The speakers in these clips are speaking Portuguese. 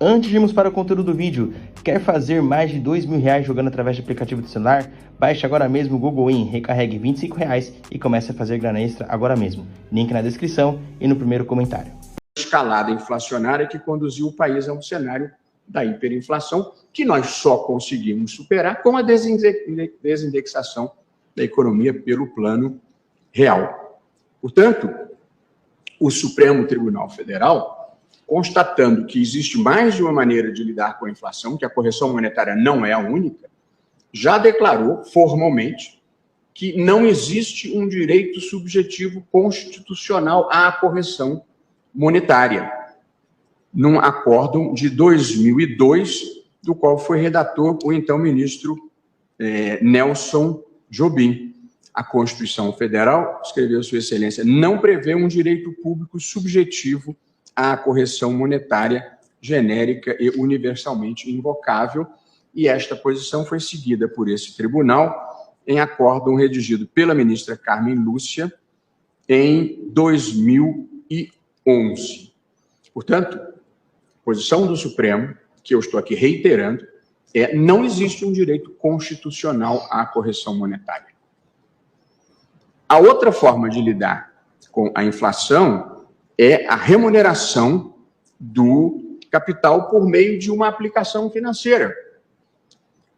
Antes de irmos para o conteúdo do vídeo, quer fazer mais de R$2.000 jogando através de aplicativo de celular? Baixe agora mesmo o Google Win, recarregue R$25 e comece a fazer grana extra agora mesmo. Link na descrição e no primeiro comentário. Escalada inflacionária que conduziu o país a um cenário da hiperinflação que nós só conseguimos superar com a desindexação da economia pelo plano real. Portanto, o Supremo Tribunal Federal, constatando que existe mais de uma maneira de lidar com a inflação, que a correção monetária não é a única, já declarou formalmente que não existe um direito subjetivo constitucional à correção monetária, num acórdão de 2002, do qual foi redator o então ministro Nelson Jobim. A Constituição Federal, escreveu Sua Excelência, não prevê um direito público subjetivo à correção monetária genérica e universalmente invocável, e esta posição foi seguida por esse tribunal em acórdão redigido pela ministra Carmen Lúcia em 2011. Portanto, a posição do Supremo, que eu estou aqui reiterando, não existe um direito constitucional à correção monetária. A outra forma de lidar com a inflação é a remuneração do capital por meio de uma aplicação financeira.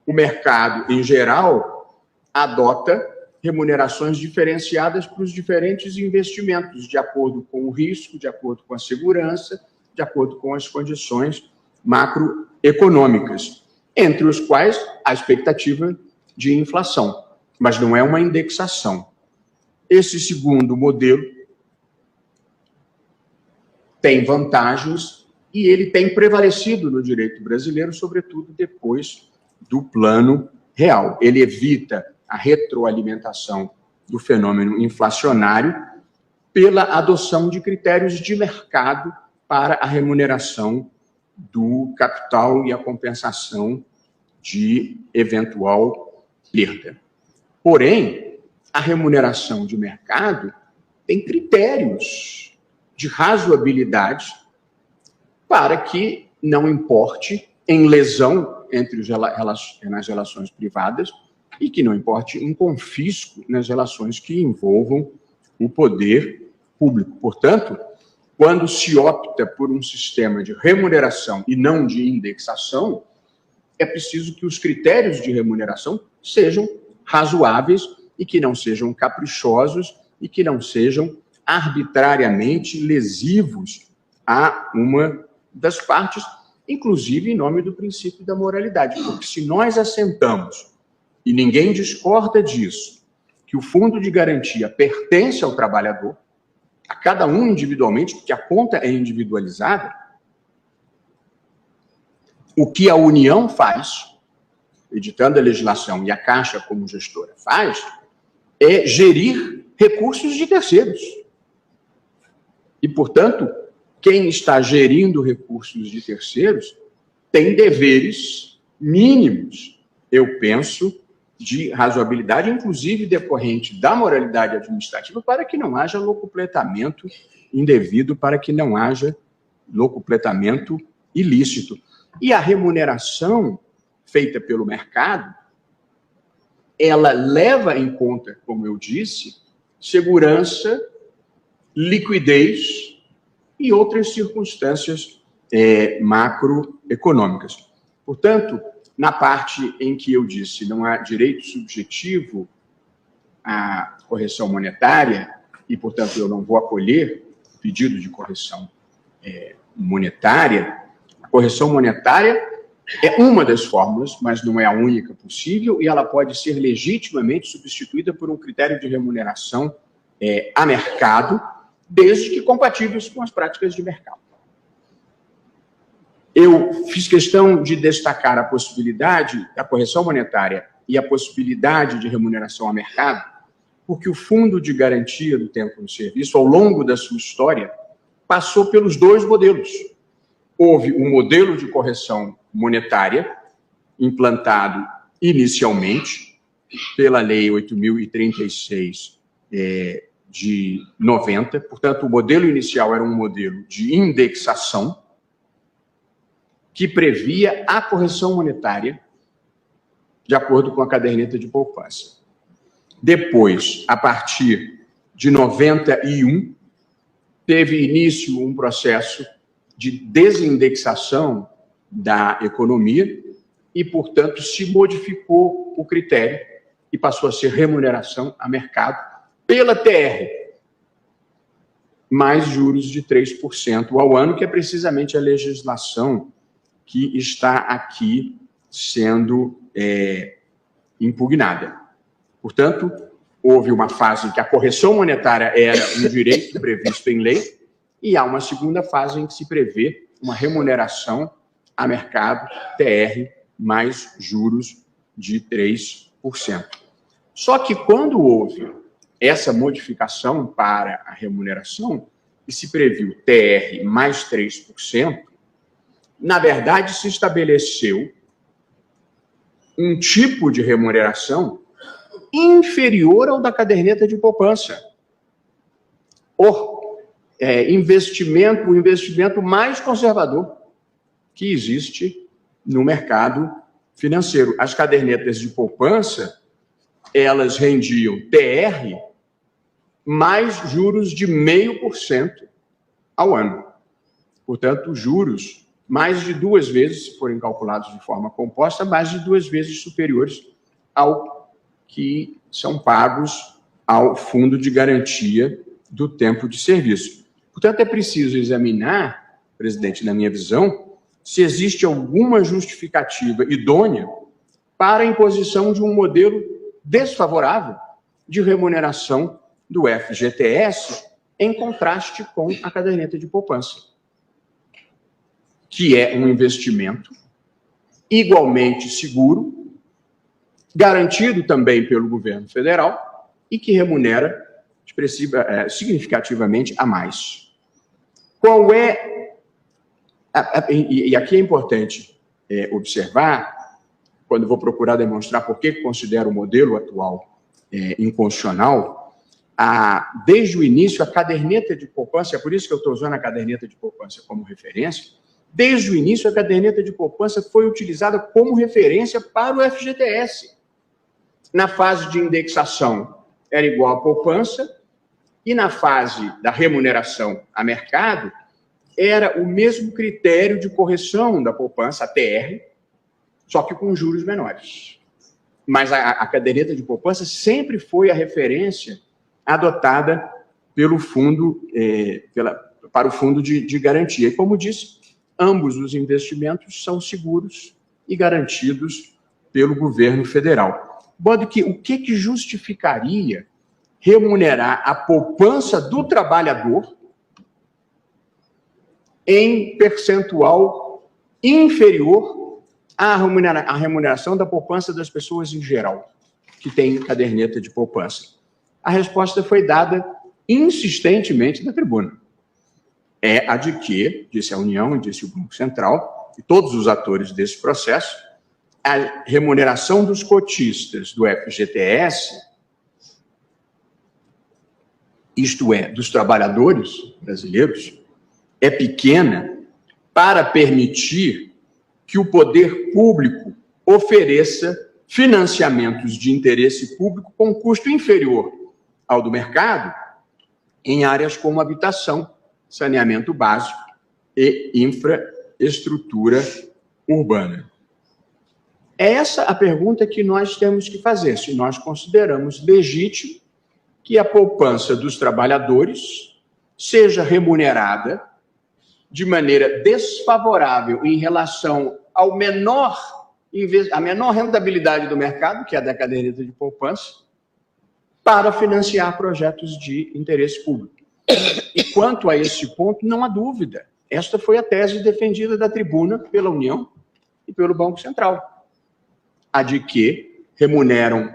O mercado, em geral, adota remunerações diferenciadas para os diferentes investimentos, de acordo com o risco, de acordo com a segurança, de acordo com as condições macroeconômicas, entre os quais a expectativa de inflação, mas não é uma indexação. Esse segundo modelo tem vantagens e ele tem prevalecido no direito brasileiro, sobretudo depois do plano real. Ele evita a retroalimentação do fenômeno inflacionário pela adoção de critérios de mercado para a remuneração do capital e a compensação de eventual perda. Porém, a remuneração de mercado tem critérios de razoabilidade para que não importe em lesão nas relações privadas e que não importe em confisco nas relações que envolvam o poder público. Portanto, quando se opta por um sistema de remuneração e não de indexação, é preciso que os critérios de remuneração sejam razoáveis e que não sejam caprichosos e que não sejam arbitrariamente lesivos a uma das partes, inclusive em nome do princípio da moralidade. Porque se nós assentamos, e ninguém discorda disso, que o fundo de garantia pertence ao trabalhador, a cada um individualmente, porque a conta é individualizada, o que a União faz, editando a legislação, e a Caixa como gestora faz, é gerir recursos de terceiros. E, portanto, quem está gerindo recursos de terceiros tem deveres mínimos, eu penso, de razoabilidade, inclusive decorrente da moralidade administrativa, para que não haja locupletamento indevido, para que não haja locupletamento ilícito. E a remuneração feita pelo mercado, ela leva em conta, como eu disse, segurança, liquidez e outras circunstâncias macroeconômicas. Portanto, na parte em que eu disse não há direito subjetivo à correção monetária e, portanto, eu não vou acolher pedido de correção monetária, a correção monetária é uma das fórmulas, mas não é a única possível, e ela pode ser legitimamente substituída por um critério de remuneração a mercado, desde que compatíveis com as práticas de mercado. Eu fiz questão de destacar a possibilidade da correção monetária e a possibilidade de remuneração a mercado, porque o Fundo de Garantia do Tempo de Serviço, ao longo da sua história, passou pelos dois modelos. Houve um modelo de correção monetária, implantado inicialmente pela Lei 8.036 de 90, portanto, o modelo inicial era um modelo de indexação, que previa a correção monetária de acordo com a caderneta de poupança. Depois, a partir de 91, teve início um processo de desindexação da economia e, portanto, se modificou o critério e passou a ser remuneração a mercado pela TR, mais juros de 3% ao ano, que é precisamente a legislação que está aqui sendo impugnada. Portanto, houve uma fase em que a correção monetária era um direito previsto em lei e há uma segunda fase em que se prevê uma remuneração a mercado TR mais juros de 3%. Só que quando houve essa modificação para a remuneração e se previu TR mais 3%, na verdade se estabeleceu um tipo de remuneração inferior ao da caderneta de poupança. O investimento mais conservador que existe no mercado financeiro. As cadernetas de poupança, elas rendiam TR mais juros de 0,5% ao ano. Portanto, juros mais de 2 vezes, se forem calculados de forma composta, mais de 2 vezes superiores ao que são pagos ao Fundo de Garantia do Tempo de Serviço. Portanto, é preciso examinar, presidente, na minha visão, se existe alguma justificativa idônea para a imposição de um modelo desfavorável de remuneração do FGTS em contraste com a caderneta de poupança, que é um investimento igualmente seguro, garantido também pelo governo federal e que remunera significativamente a mais. Qual é... E aqui é importante observar, quando vou procurar demonstrar por que considero o modelo atual inconstitucional, desde o início, a caderneta de poupança, é por isso que eu estou usando a caderneta de poupança como referência, desde o início, a caderneta de poupança foi utilizada como referência para o FGTS. Na fase de indexação, era igual à poupança, e na fase da remuneração a mercado, era o mesmo critério de correção da poupança, a TR, só que com juros menores. Mas a caderneta de poupança sempre foi a referência adotada pelo fundo, para o fundo de garantia. E, como disse, ambos os investimentos são seguros e garantidos pelo governo federal. Modo que o que justificaria remunerar a poupança do trabalhador em percentual inferior à remuneração da poupança das pessoas em geral, que têm caderneta de poupança? A resposta foi dada insistentemente na tribuna. É a de que, disse a União e disse o Banco Central, e todos os atores desse processo, a remuneração dos cotistas do FGTS, isto é, dos trabalhadores brasileiros, é pequena para permitir que o poder público ofereça financiamentos de interesse público com custo inferior ao do mercado em áreas como habitação, saneamento básico e infraestrutura urbana. É essa a pergunta que nós temos que fazer, se nós consideramos legítimo que a poupança dos trabalhadores seja remunerada de maneira desfavorável em relação à menor rentabilidade do mercado, que é a da caderneta de poupança, para financiar projetos de interesse público. E quanto a esse ponto, não há dúvida. Esta foi a tese defendida da tribuna pela União e pelo Banco Central. A de que remuneram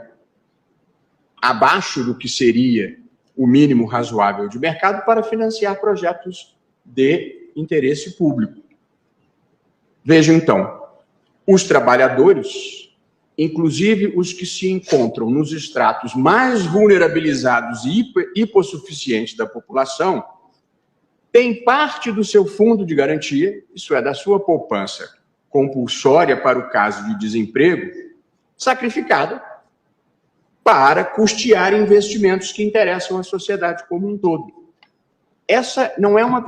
abaixo do que seria o mínimo razoável de mercado para financiar projetos de interesse público. Vejam, então, os trabalhadores, inclusive os que se encontram nos estratos mais vulnerabilizados e hipossuficientes da população, têm parte do seu fundo de garantia, isso é, da sua poupança, compulsória para o caso de desemprego, sacrificada para custear investimentos que interessam à sociedade como um todo. Essa não é uma